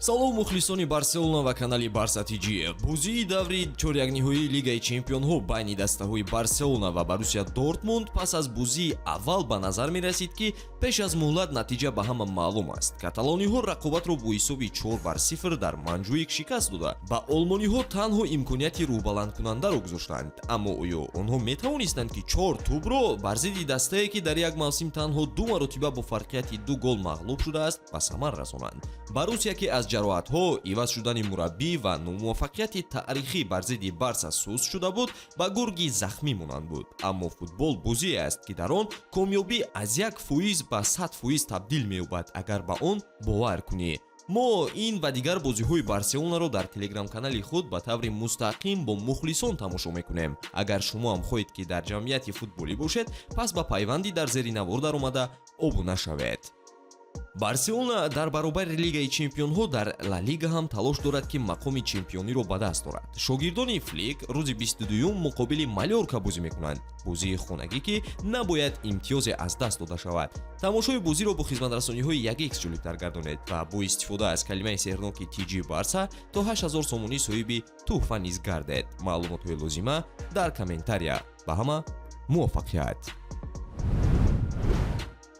Салом мухлисони Барселона ва канали БАРСА ТЖ. Бузии даври чорякниҳоии Лигаи Чемпионҳо байни дастаҳои Барселона ва Боруссия Дортмунд пас аз бузии аввал ба назар мерасид ки пеш аз муҳлат натиҷа ба ҳама маълум аст. Каталониҳо рақобатро бо ҳисоби 4-0 дар манҷӯик шикаст дода, ба олмониҳо танҳо имконияти рӯҳбаландкунандаро гузоштанд. Аммо оё онҳо метавонистанд ки 4 тӯбро бар зидди дастае ки дар як мавсим танҳо 2 маротиба бо фарқияти 2 гол мағлуб шудааст ба самар расонанд. Боруссия ки аз ҷароҳатҳо, иваз шудани мураббӣ ва номуваффақияти таърихӣ бар зидди БАРСА суст шуда буд, ба гурги захмӣ монанд буд. Аммо футбол бузие аст ки дар он комёбӣ аз 1% ба 100% табдил меёбад агар ба он бовар кунӣ. мо ин ва дигар бозиҳои Барселонаро дар телеграм-канали худ ба таври мустақим бо мухлисон тамошо мекунем. Агар шумо ҳам хоҳед ки дар ҷамъияти футболӣ бошед, пас ба пайванди дар зери навор даромада обуна шавед. Барселона дар баробари Лигаи Чемпионҳо дар Ла Лига ҳам талош дорад ки мақоми чемпиониро ба даст орад. Шогирдони Флик рӯзи 22 муқобили Малёрка бозӣ мекунанд. Бозии хонагӣ ки набояд имтиёзе аз даст дода шавад. Тамошои бозиро бо хизматрасониҳои 1x ҷолибтар гардонед ва бо истифода аз калимаи сеҳрноки TG БАРСА то 8000 сомонӣ соҳиби туҳфа низ гардед. Маълумотҳои лозима дар комментария. Ба ҳама муваффақият.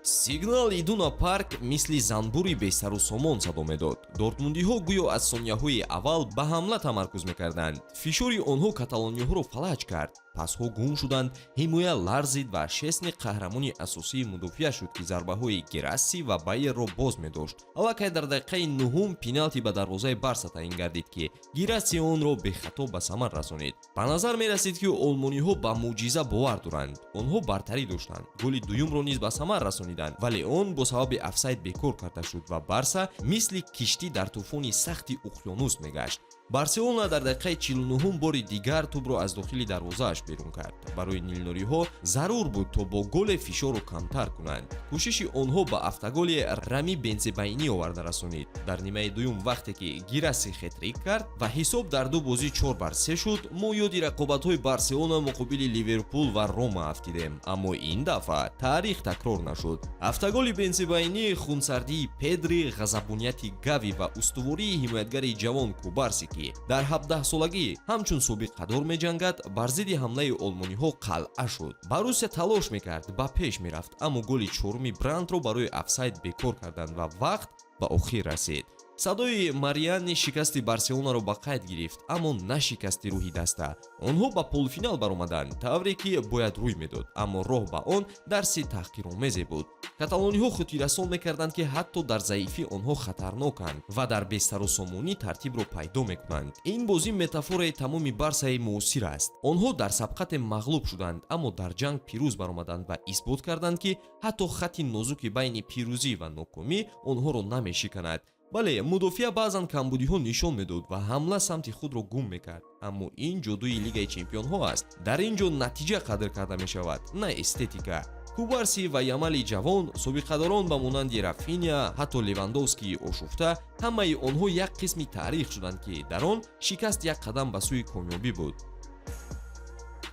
Сигнал Идуна парк мисли занбури бесару сомон садо медод. Дортмундиҳо гӯё аз сонияҳои аввал ба ҳамла тамаркуз мекарданд. Фишори онҳо каталониёҳоро фалаҷ кард. Пасҳо гум шуданд, Ҳимоя ларзид ва Шесни қаҳрамони асосии мудофиа шуд ки зарбаҳои Герасси ва Байерро боз медошт. Аллакай дар дақиқаи 9 пеналти ба дарвозаи БАРСА таъин гардид ки Герасси онро бехато ба самар расонид. Ба назар мерасид ки олмониҳо ба мӯъҷиза бовар доранд. Онҳо бартарӣ доштанд. Голи дуюмро низ ба самар расониданд, вале он бо сабаби офсайд бекор карда шуд ва БАРСА мисли киштӣ дар тӯфони сахти уқёнус мегашт. Барселона дар дақиқаи 49 бори дигар тӯбро аз дохили дарвозааш берун кард. Барои нилнориҳо зарур буд то бо голе фишорро камтар кунанд. Кӯшиши онҳо ба автоголи Рами Бензебаинӣ оварда расонид. Дар нимаи дуюм вақте ки Герасси хетрик кард ва ҳисоб дар ду бозӣ 4-3 шуд, мо ёди рақобатҳои Барселона муқобили Ливерпул ва Рома афтидем. Аммо ин дафъа таърих такрор нашуд. Автоголи Бензебаинӣ, хунсардии Педри, ғазабонияти Гави ва устувории ҳимоятгари ҷавон Кубарси ки дар 17-солагӣ ҳамчун собиқадор меҷангад, бар зидди ҳамлаи олмониҳо қалъа шуд. Боруссия талош мекард, ба пеш мерафт, аммо голи чоруми Брандтро барои офсайд бекор карданд ва вақт ба охир расид. Садои Мариани шикасти Барселонаро ба қайд гирифт, аммо на шикасти рӯҳи даста. Онҳо ба полуфинал баромаданд, тавре ки бояд рӯй медод, аммо роҳ ба он дарси таҳқиромезе буд. Каталониҳо хутирасон мекарданд ки ҳатто дар заифӣ онҳо хатарноканд ва дар бесарусомонӣ тартибро пайдо мекунанд. Ин бозӣ метафораи тамоми Барсаи муосир аст. Онҳо дар сабқате мағлуб шуданд, аммо дар ҷанг пирӯз баромаданд ва исбот карданд ки ҳатто хатти нозуки байни пирӯзӣ ва нокомӣ онҳоро намешиканад. бале мудофиа баъзан камбудиҳо нишон медод ва ҳамла самти худро гум мекард. Аммо ин ҷодуи Лигаи Чемпионҳо аст. Дар ин ҷо натиҷа қадр карда мешавад, на эстетика. Кубарси ва Ямали ҷавон, собиқадорон ба монанди Рафиня, ҳатто Левандовскии ошуфта, ҳамаи онҳо як қисми таърих шуданд ки дар он шикаст як қадам ба сӯи комёбӣ буд.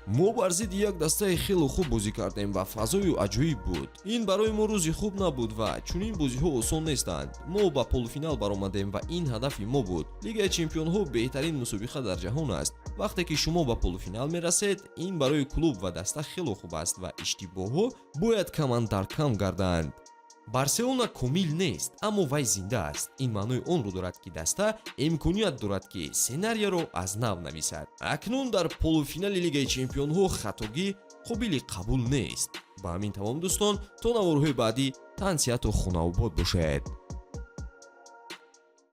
мо бар зидди як дастаи хело хуб бозӣ кардем ва фазою аҷоиб буд. Ин барои мо рӯзи хуб набуд ва чунин бозиҳо осон нестанд. Мо ба полуфинал баромадем ва ин ҳадафи мо буд. Лигаи Чемпионҳо беҳтарин мусобиқа дар ҷаҳон аст. Вақте ки шумо ба полуфинал мерасед, ин барои клуб ва даста хело хуб аст ва иштибоҳҳо бояд камандар кам гарданд. Барселона комил нест, аммо вай зинда аст. Ин маънои онро дорад ки даста имконият дорад ки сценарияро аз нав нависад. Акнун дар полуфинали Лигаи Чемпионҳо хатогӣ қобили қабул нест. Ба ҳамин тамом дӯстон, то наворҳои баъдӣ тансияту хонаобод бошед.